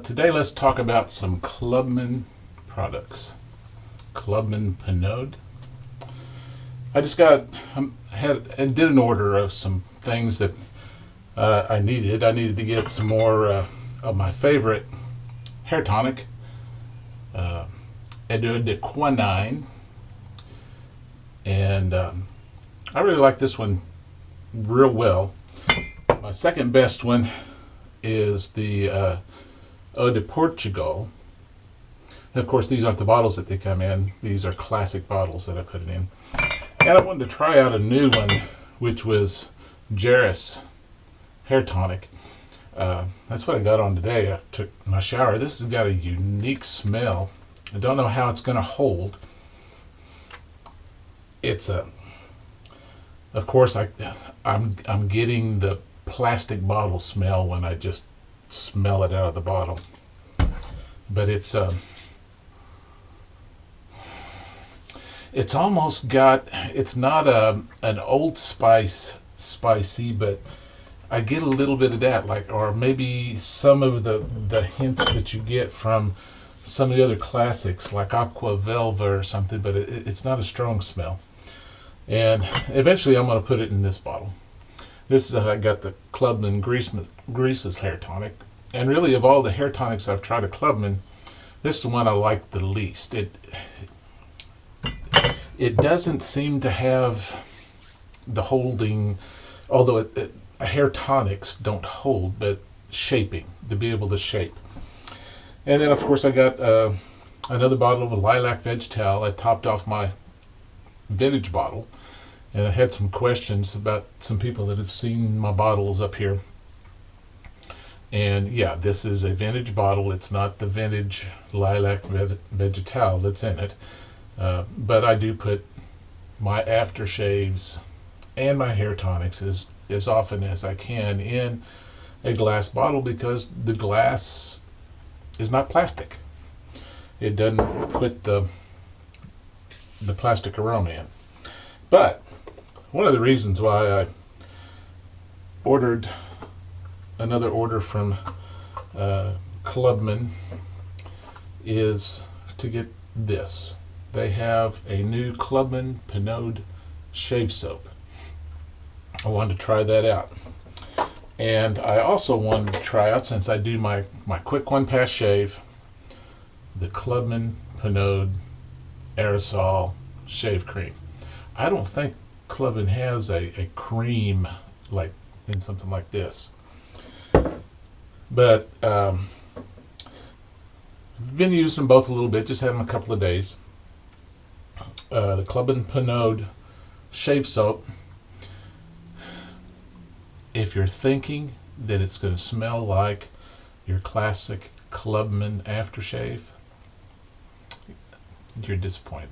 Today let's talk about some Clubman products. Clubman Pinode. I just did an order of some things that I needed. I needed to get some more of my favorite hair tonic, Eau de Quinine, and I really like this one real well. My second best one is the Eau de Portugal. Of course, these aren't the bottles that they come in. These are classic bottles that I put it in. And I wanted to try out a new one, which was Jarris Hair Tonic. That's what I got on today. I took my shower. This has got a unique smell. I don't know how it's going to hold. It's of course, I'm getting the plastic bottle smell when I just smell it out of the bottle. But it's almost got, it's not an Old Spice spicy, but I get a little bit of that, like, or maybe some of the hints that you get from some of the other classics like Aqua Velva or something, but it's not a strong smell. And eventually I'm going to put it in this bottle. This is I got the Clubman Greaseless Hair Tonic. And really, of all the hair tonics I've tried at Clubman, this is the one I like the least. It doesn't seem to have the holding, although hair tonics don't hold, but shaping, to be able to shape. And then, of course, I got another bottle of a lilac vegetal. I topped off my vintage bottle, and I had some questions about some people that have seen my bottles up here. And yeah, this is a vintage bottle. It's not the vintage lilac vegetal that's in it. But I do put my aftershaves and my hair tonics as often as I can in a glass bottle, because the glass is not plastic. It doesn't put the plastic aroma in. But one of the reasons why I ordered another order from Clubman is to get this. They have a new Clubman Pinode shave soap. I wanted to try that out. And I also wanted to try out, since I do my quick one pass shave, the Clubman Pinode aerosol shave cream. I don't think Clubman has a cream like in something like this. But I've been using them both a little bit, just had them a couple of days. The Clubman Pinode shave soap, if you're thinking that it's going to smell like your classic Clubman aftershave, you're disappointed.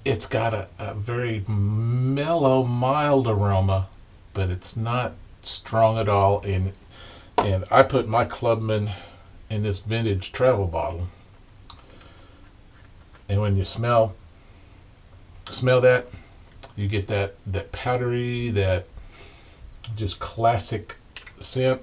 It's got a very mellow, mild aroma, but it's not strong at all. And I put my Clubman in this vintage travel bottle. And when you smell that, you get that powdery, that just classic scent.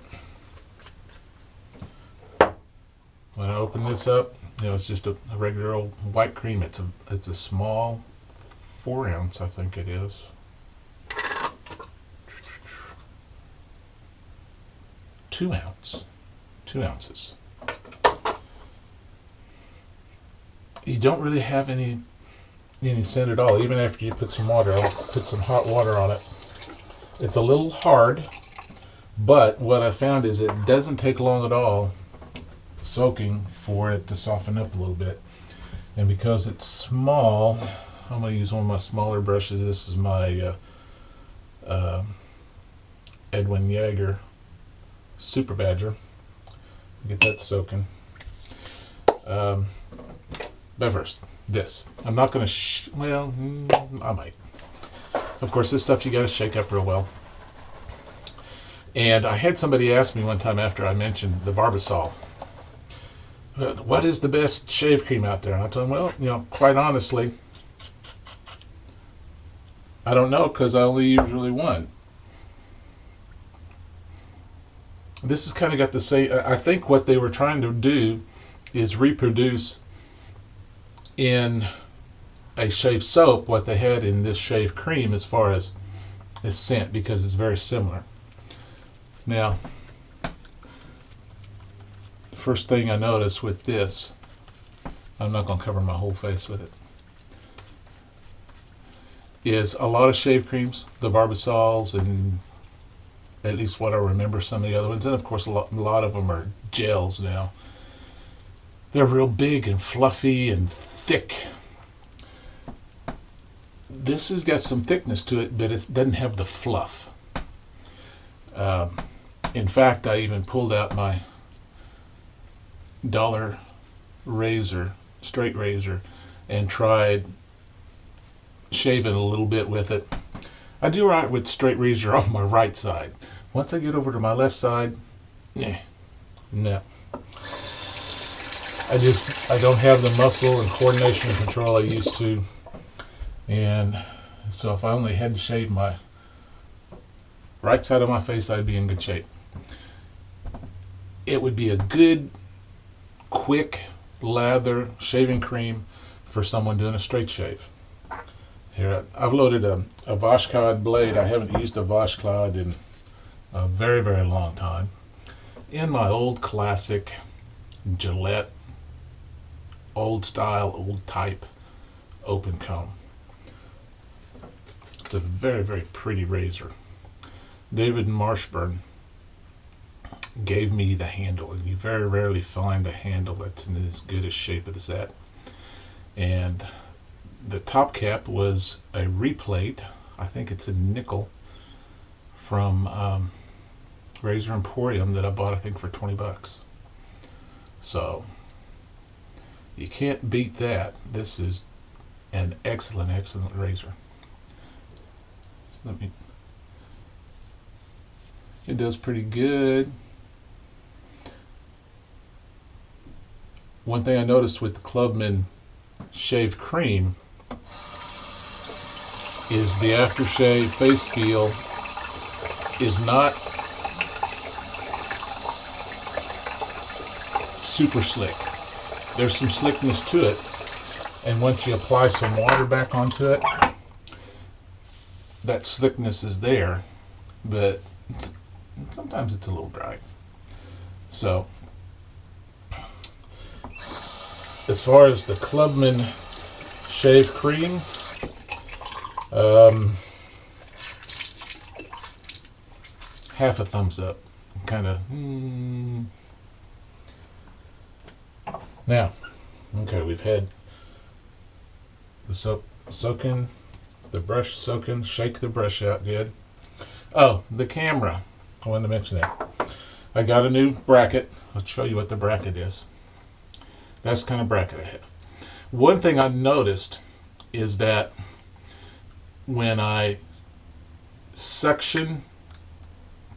When I open this up, it's just a regular old white cream. It's a small 4 ounce, I think it is. 2 ounces. You don't really have any scent at all, even after you put some water. I'll put some hot water on it. It's a little hard, but what I found is it doesn't take long at all soaking for it to soften up a little bit. And because it's small, I'm going to use one of my smaller brushes. This is my Edwin Yeager Super Badger. Get that soaking. But first, this. I'm not going to, I might. Of course, this stuff you got to shake up real well. And I had somebody ask me one time after I mentioned the Barbasol, what is the best shave cream out there? And I told him, well, quite honestly, I don't know, because I only use really one. This has kind of got the same. I think what they were trying to do is reproduce in a shave soap what they had in this shave cream as far as scent, because it's very similar. Now, first thing I noticed with this, I'm not going to cover my whole face with it, is a lot of shave creams, the Barbasols, and at least what I remember, some of the other ones, and of course a lot of them are gels now. They're real big and fluffy and thick. This has got some thickness to it, but it doesn't have the fluff. In fact, I even pulled out my dollar razor, straight razor, and tried shaving a little bit with it. I do right with straight razor on my right side. Once I get over to my left side, no. I don't have the muscle and coordination and control I used to. And so if I only had to shave my right side of my face, I'd be in good shape. It would be a good, quick lather shaving cream for someone doing a straight shave. Here, I've loaded a Vashcloud blade. I haven't used a Vashcloud in a very, very long time. In my old classic Gillette, old style, old type open comb. It's a very, very pretty razor. David Marshburn gave me the handle, and you very rarely find a handle that's in as good a shape as that. And the top cap was a replate. I think it's a nickel from Razor Emporium that I bought, I think, for $20. So you can't beat that. This is an excellent, excellent razor. So it does pretty good. One thing I noticed with the Clubman Shave Cream is the aftershave face feel is not super slick. There's some slickness to it, and once you apply some water back onto it, that slickness is there, but sometimes it's a little dry. So as far as the Clubman Shave Cream, half a thumbs up. Kind of. Now, okay, we've had the soap soaking, the brush soaking, shake the brush out good. Oh, the camera. I wanted to mention that. I got a new bracket. I'll show you what the bracket is. That's the kind of bracket I have. One thing I noticed is that when I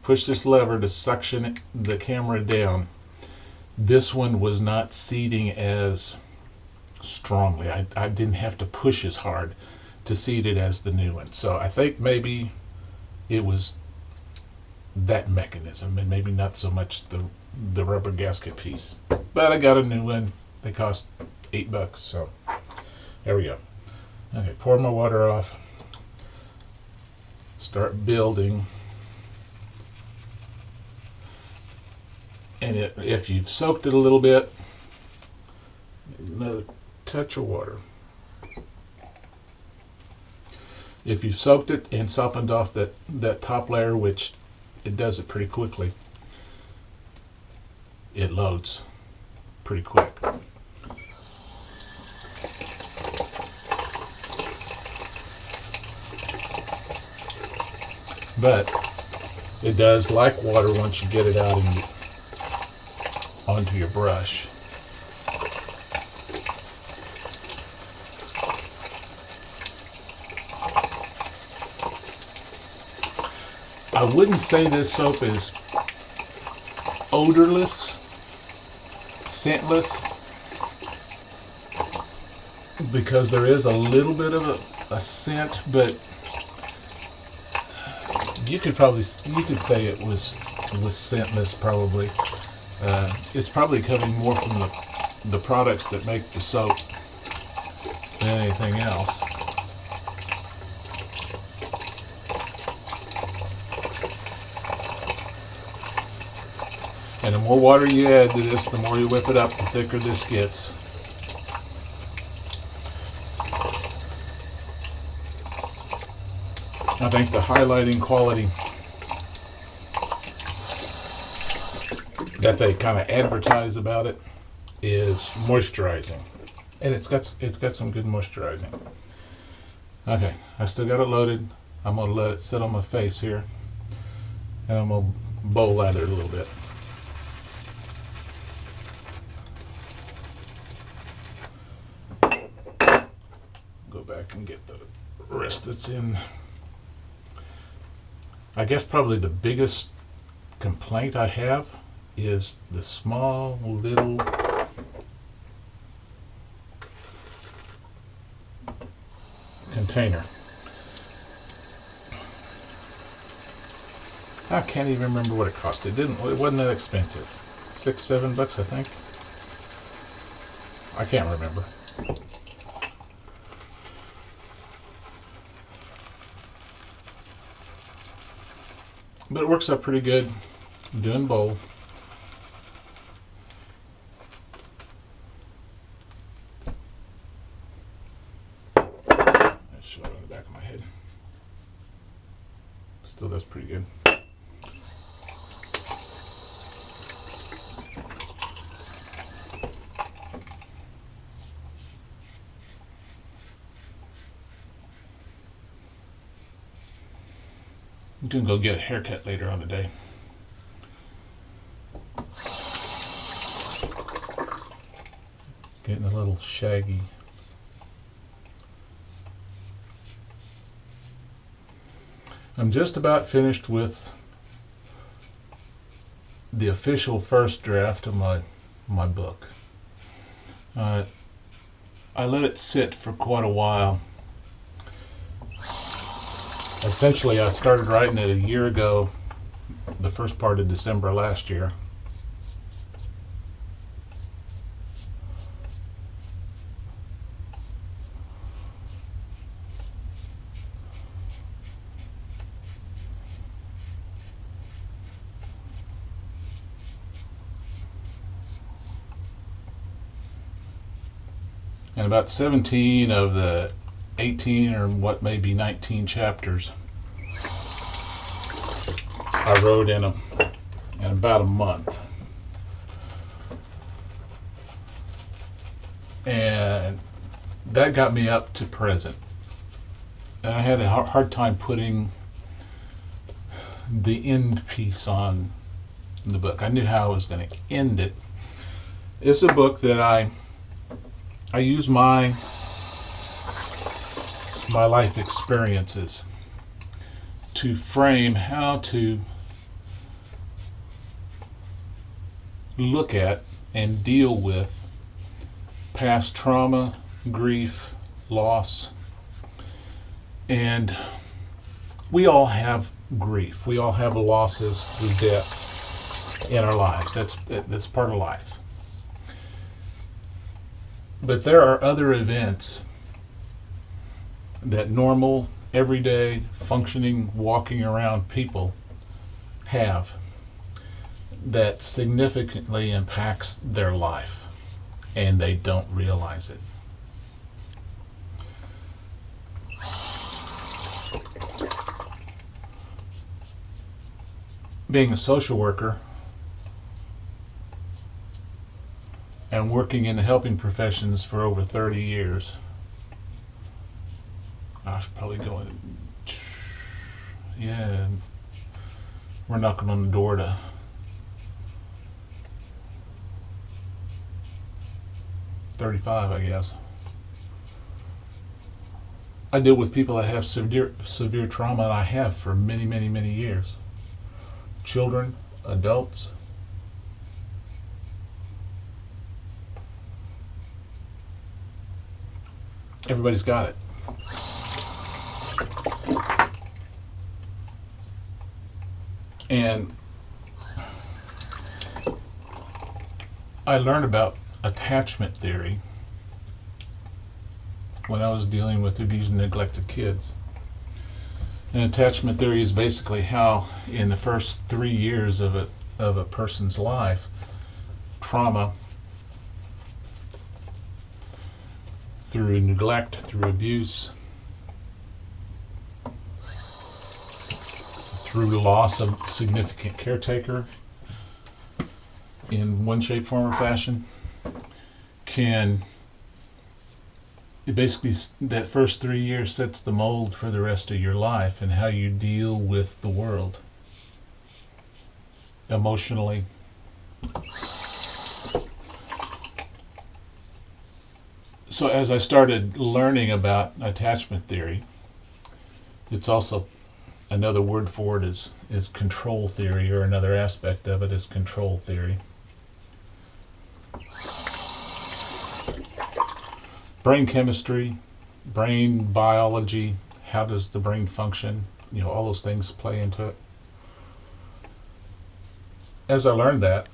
push this lever to suction the camera down, this one was not seating as strongly. I didn't have to push as hard to seat it as the new one. So I think maybe it was that mechanism, and maybe not so much the rubber gasket piece. But I got a new one. They cost $8, so there we go. Okay, pour my water off. Start building. And if you've soaked it a little bit, another touch of water. If you've soaked it and softened off that top layer, which it does it pretty quickly, it loads pretty quick. But it does, like water, once you get it out and onto your brush. I wouldn't say this soap is odorless, scentless, because there is a little bit of a scent, but you could say it was was scentless probably. It's probably coming more from the products that make the soap than anything else. And the more water you add to this, the more you whip it up, the thicker this gets. I think the highlighting quality that they kind of advertise about it is moisturizing, and it's got some good moisturizing. Okay, I still got it loaded. I'm gonna let it sit on my face here, and I'm gonna bowl lather it a little bit. Go back and get the rest that's in. I guess probably the biggest complaint I have is the small little container. I can't even remember what it cost. It wasn't that expensive. $6-7, I think. I can't remember. But it works out pretty good. I'm doing bowl. That's showing on the back of my head. Still does pretty good. I'm gonna go get a haircut later on today. Getting a little shaggy. I'm just about finished with the official first draft of my book. I let it sit for quite a while. Essentially, I started writing it a year ago, the first part of December last year. And about 17 of the 18 or what may be 19 chapters I wrote in about a month. And that got me up to present. And I had a hard time putting the end piece on the book. I knew how I was going to end it. It's a book that I use my life experiences to frame how to look at and deal with past trauma, grief, loss. And we all have grief. We all have losses with death in our lives. That's part of life. But there are other events that normal, everyday, functioning, walking around people have that significantly impacts their life, and they don't realize it. Being a social worker and working in the helping professions for over 30 years, I was probably going, yeah, we're knocking on the door to 35, I guess. I deal with people that have severe trauma, and I have for many, many, many years. Children, adults. Everybody's got it. And I learned about attachment theory when I was dealing with abused and neglected kids. And attachment theory is basically how, in the first 3 years of a person's life, trauma through neglect, through abuse, through loss of significant caretaker in one shape, form, or fashion, can basically, that first 3 years sets the mold for the rest of your life and how you deal with the world emotionally. So as I started learning about attachment theory, it's also another word for it is control theory, or another aspect of it is control theory. Brain chemistry, brain biology, how does the brain function? All those things play into it. As I learned that,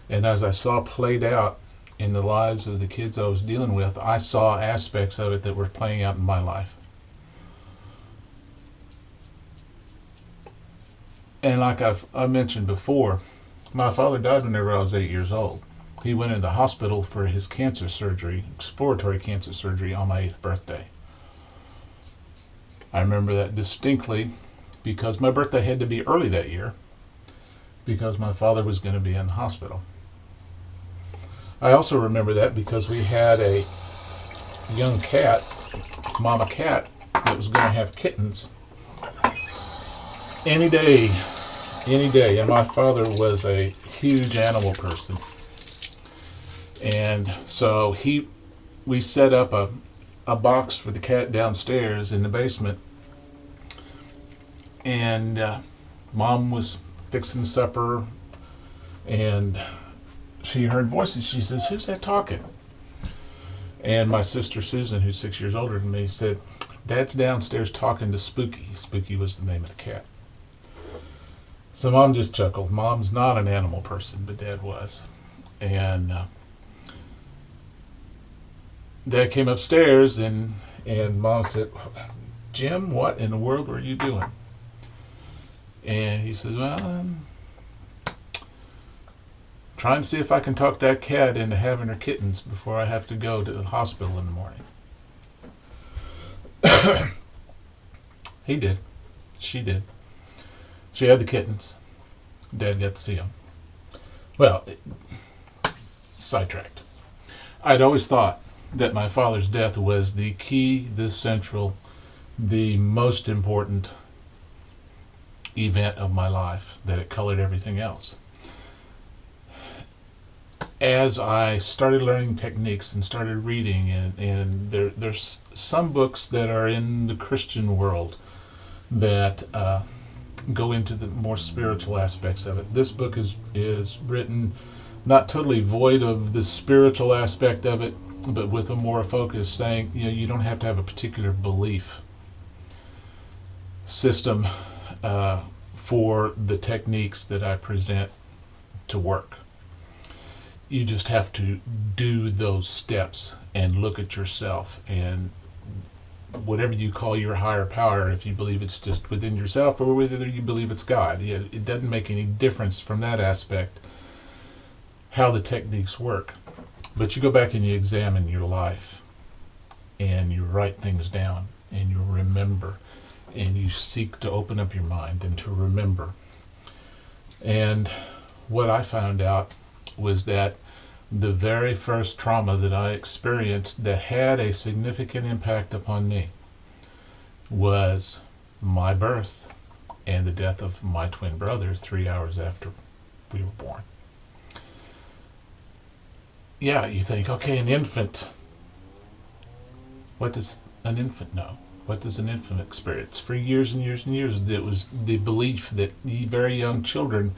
and as I saw played out in the lives of the kids I was dealing with, I saw aspects of it that were playing out in my life. And like I've mentioned before, my father died whenever I was 8 years old. He went into the hospital for his cancer surgery, exploratory cancer surgery, on my 8th birthday. I remember that distinctly because my birthday had to be early that year because my father was going to be in the hospital. I also remember that because we had a young cat, mama cat, that was going to have kittens any day. And my father was a huge animal person. And so we set up a box for the cat downstairs in the basement. And Mom was fixing supper, and she heard voices. She says, "Who's that talking?" And my sister Susan, who's 6 years older than me, said, "Dad's downstairs talking to Spooky." Spooky was the name of the cat. So Mom just chuckled. Mom's not an animal person, but Dad was. And Dad came upstairs, and Mom said, "Jim, what in the world were you doing?" And he said, "Well, I'm trying to see if I can talk that cat into having her kittens before I have to go to the hospital in the morning." He did. She did. She had the kittens. Dad got to see them. Well, sidetracked. I'd always thought that my father's death was the key, the central, the most important event of my life, that it colored everything else. As I started learning techniques and started reading, and there's some books that are in the Christian world that go into the more spiritual aspects of it. This book is written not totally void of the spiritual aspect of it, but with a more focus, saying you don't have to have a particular belief system for the techniques that I present to work. You just have to do those steps and look at yourself, and whatever you call your higher power, if you believe it's just within yourself or whether you believe it's God, it doesn't make any difference from that aspect how the techniques work. But you go back and you examine your life, and you write things down, and you remember, and you seek to open up your mind and to remember. And what I found out was that the very first trauma that I experienced that had a significant impact upon me was my birth and the death of my twin brother 3 hours after we were born. Yeah, you think, okay, an infant. What does an infant know? What does an infant experience? For years and years and years, it was the belief that very young children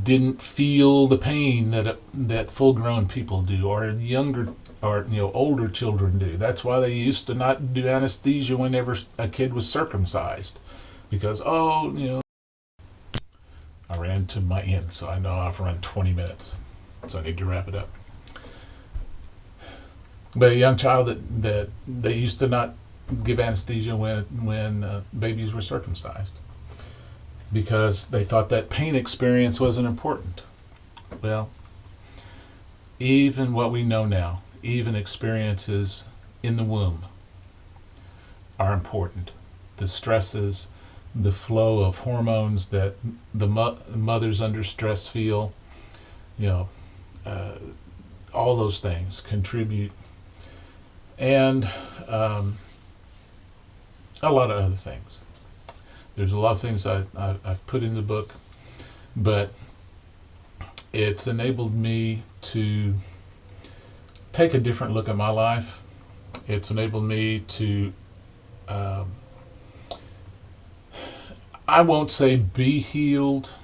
didn't feel the pain that full-grown people do, or younger, or older children do. That's why they used to not do anesthesia whenever a kid was circumcised, because I ran into my end, so I know I've run 20 minutes, so I need to wrap it up. But a young child that they used to not give anesthesia when babies were circumcised because they thought that pain experience wasn't important. Well, even what we know now, even experiences in the womb are important. The stresses, the flow of hormones that the mothers under stress feel, all those things contribute, and a lot of other things. There's a lot of things I've put in the book, but it's enabled me to take a different look at my life. It's enabled me to, I won't say be healed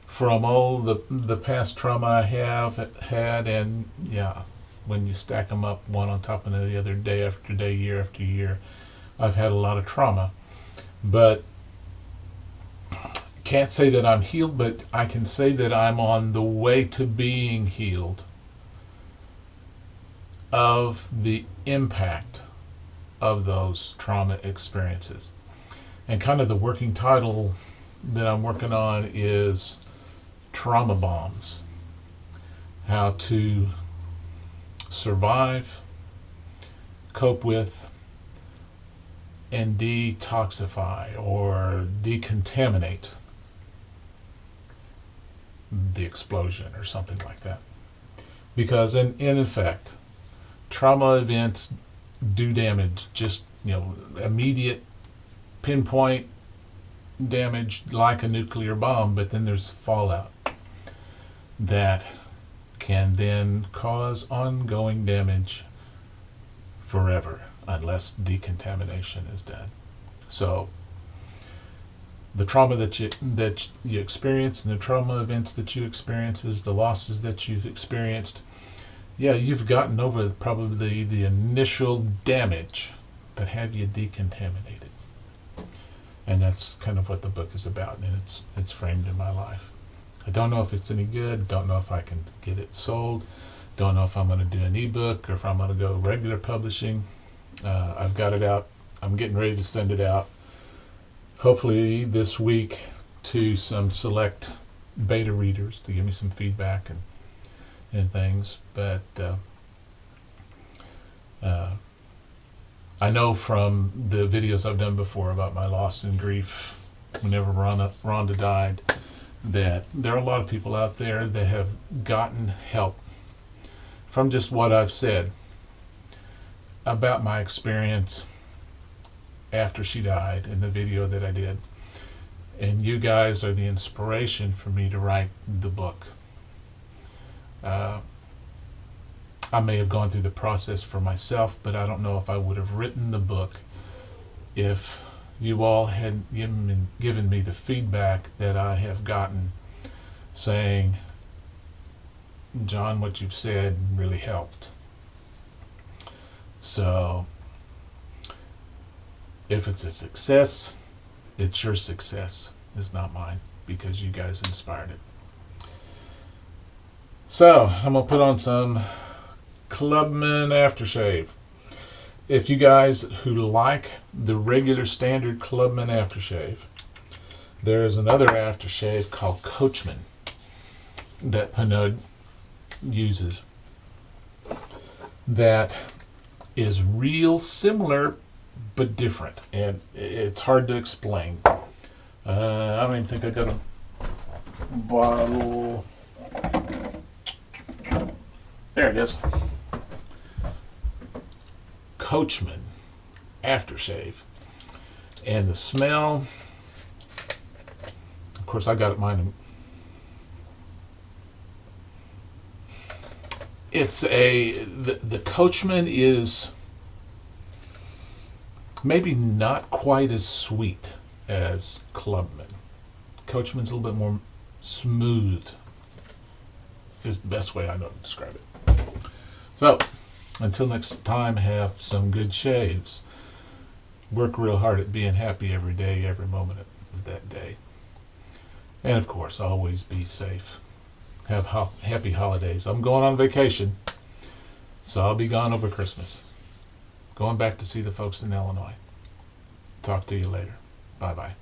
from all the past trauma I have had, and yeah, when you stack them up one on top of the other, day after day, year after year, I've had a lot of trauma. But can't say that I'm healed, but I can say that I'm on the way to being healed of the impact of those trauma experiences. And kind of the working title that I'm working on is Trauma Bombs: How to Survive, Cope with, and detoxify or decontaminate the explosion, or something like that. Because in effect, trauma events do damage, just immediate pinpoint damage like a nuclear bomb, but then there's fallout that can then cause ongoing damage forever unless decontamination is done. So the trauma that you experience, and the trauma events that you experience, is the losses that you've experienced. Yeah, you've gotten over probably the initial damage, but have you decontaminated? And that's kind of what the book is about, and it's framed in my life. I don't know if it's any good, don't know if I can get it sold, don't know if I'm going to do an ebook or if I'm going to go regular publishing. I've got it out. I'm getting ready to send it out, hopefully this week, to some select beta readers to give me some feedback and things. But I know from the videos I've done before about my loss and grief whenever Rhonda died, that there are a lot of people out there that have gotten help from just what I've said about my experience after she died in the video that I did. And you guys are the inspiration for me to write the book. I may have gone through the process for myself, but I don't know if I would have written the book if you all had given me the feedback that I have gotten, saying, John, what you've said really helped. So if it's a success, it's your success. It's not mine, because you guys inspired it. So I'm going to put on some Clubman aftershave. If you guys who like the regular standard Clubman aftershave, there is another aftershave called Coachman that Panod uses that is real similar but different, and it's hard to explain. I don't even think I got a bottle. There it is. Coachman aftershave. And the smell, of course I got mine. It's the Coachman is maybe not quite as sweet as Clubman. Coachman's a little bit more smooth, is the best way I know to describe it. So, until next time, have some good shaves. Work real hard at being happy every day, every moment of that day. And of course, always be safe. Have happy holidays. I'm going on vacation, so I'll be gone over Christmas. Going back to see the folks in Illinois. Talk to you later. Bye-bye.